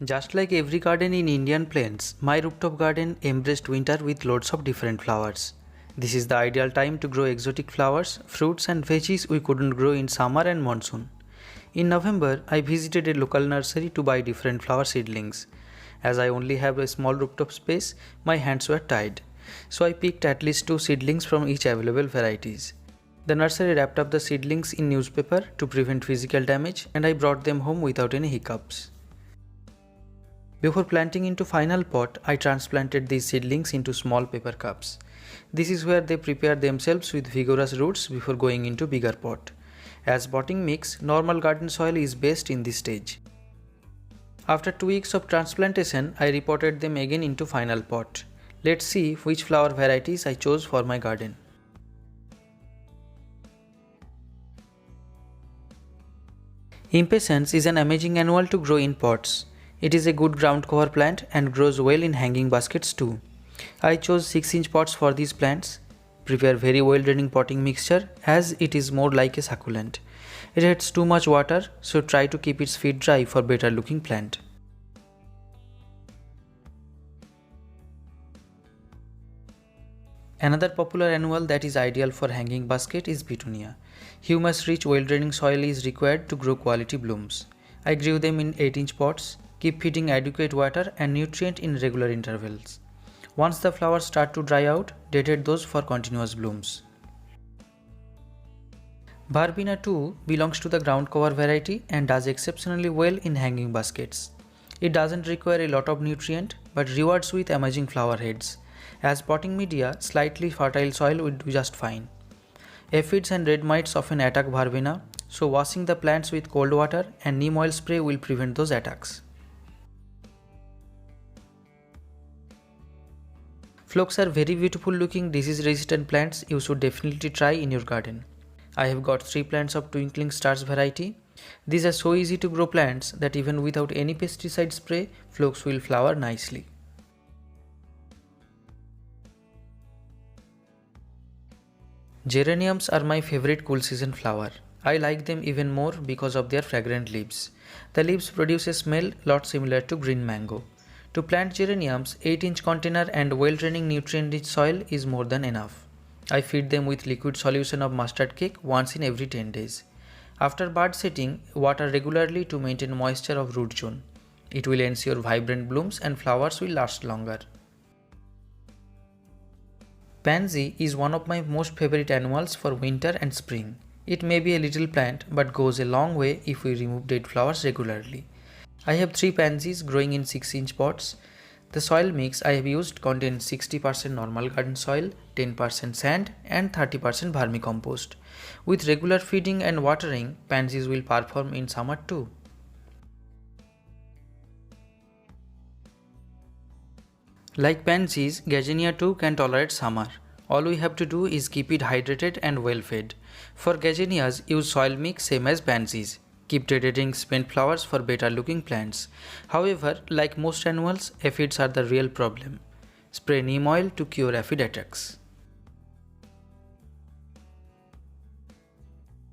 Just like every garden in Indian plains, my rooftop garden embraced winter with loads of different flowers. This is the ideal time to grow exotic flowers, fruits and veggies we couldn't grow in summer and monsoon. In November, I visited a local nursery to buy different flower seedlings. As I only have a small rooftop space, my hands were tied. So I picked at least 2 seedlings from each available varieties. The nursery wrapped up the seedlings in newspaper to prevent physical damage, and I brought them home without any hiccups. Before planting into final pot, I transplanted these seedlings into small paper cups. This is where they prepare themselves with vigorous roots before going into bigger pot. As potting mix, normal garden soil is best in this stage. After 2 weeks of transplantation, I repotted them again into final pot. Let's see which flower varieties I chose for my garden. Impatiens is an amazing annual to grow in pots. It is a good ground cover plant and grows well in hanging baskets too. I chose 6-inch pots for these plants. Prepare very well draining potting mixture as it is more like a succulent. It gets too much water, so try to keep its feet dry for better looking plant. Another popular annual that is ideal for hanging basket is Petunia. Humus rich well draining soil is required to grow quality blooms. I grew them in 8-inch pots. Keep feeding adequate water and nutrient in regular intervals. Once the flowers start to dry out, detonate those for continuous blooms. Verbena too belongs to the ground cover variety and does exceptionally well in hanging baskets. It doesn't require a lot of nutrient but rewards with amazing flower heads. As potting media, slightly fertile soil will do just fine. Aphids and red mites often attack verbena, so washing the plants with cold water and neem oil spray will prevent those attacks. Phlox are very beautiful looking disease resistant plants you should definitely try in your garden. I have got 3 plants of twinkling stars variety. These are so easy to grow plants that even without any pesticide spray, phlox will flower nicely. Geraniums are my favorite cool season flower. I like them even more because of their fragrant leaves. The leaves produce a smell lot similar to green mango. To plant geraniums, 8-inch container and well-draining nutrient-rich soil is more than enough. I feed them with liquid solution of mustard cake once in every 10 days. After bud setting, water regularly to maintain moisture of root zone. It will ensure vibrant blooms and flowers will last longer. Pansy is one of my most favorite annuals for winter and spring. It may be a little plant but goes a long way if we remove dead flowers regularly. I have 3 pansies growing in 6-inch pots. The soil mix I have used contains 60% normal garden soil, 10% sand and 30% vermicompost. With regular feeding and watering, pansies will perform in summer too. Like pansies, gazania too can tolerate summer. All we have to do is keep it hydrated and well fed. For gazanias, use soil mix same as pansies. Keep rotating spent flowers for better looking plants. However, like most annuals, aphids are the real problem. Spray neem oil to cure aphid attacks.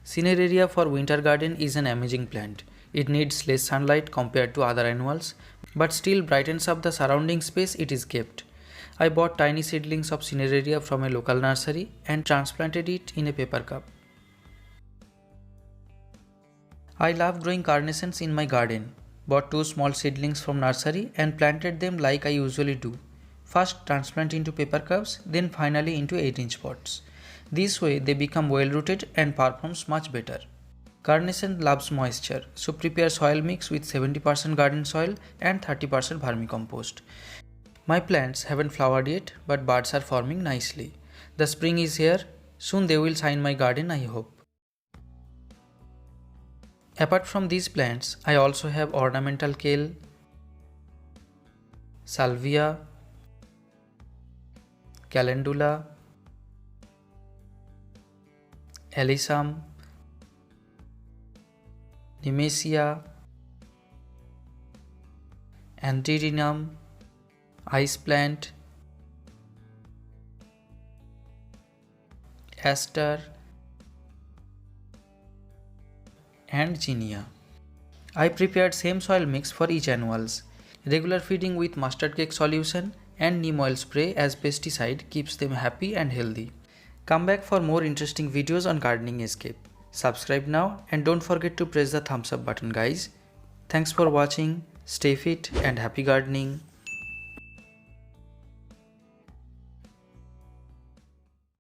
Cineraria for winter garden is an amazing plant. It needs less sunlight compared to other annuals, but still brightens up the surrounding space it is kept. I bought tiny seedlings of Cineraria from a local nursery and transplanted it in a paper cup. I love growing carnations in my garden. Bought 2 small seedlings from nursery and planted them like I usually do. First transplant into paper cups, then finally into 8-inch pots. This way they become well rooted and performs much better. Carnation loves moisture, so prepare soil mix with 70% garden soil and 30% vermicompost. My plants haven't flowered yet, but buds are forming nicely. The spring is here, soon they will shine my garden, I hope. Apart from these plants, I also have ornamental kale, salvia, calendula, alyssum, nemesia, antherinum, ice plant, aster, and zinnia. I prepared same soil mix for each annuals. Regular feeding with mustard cake solution and neem oil spray as pesticide keeps them happy and healthy. Come back for more interesting videos on gardening escape. Subscribe now and don't forget to press the thumbs up button, guys. Thanks for watching. Stay fit and happy gardening.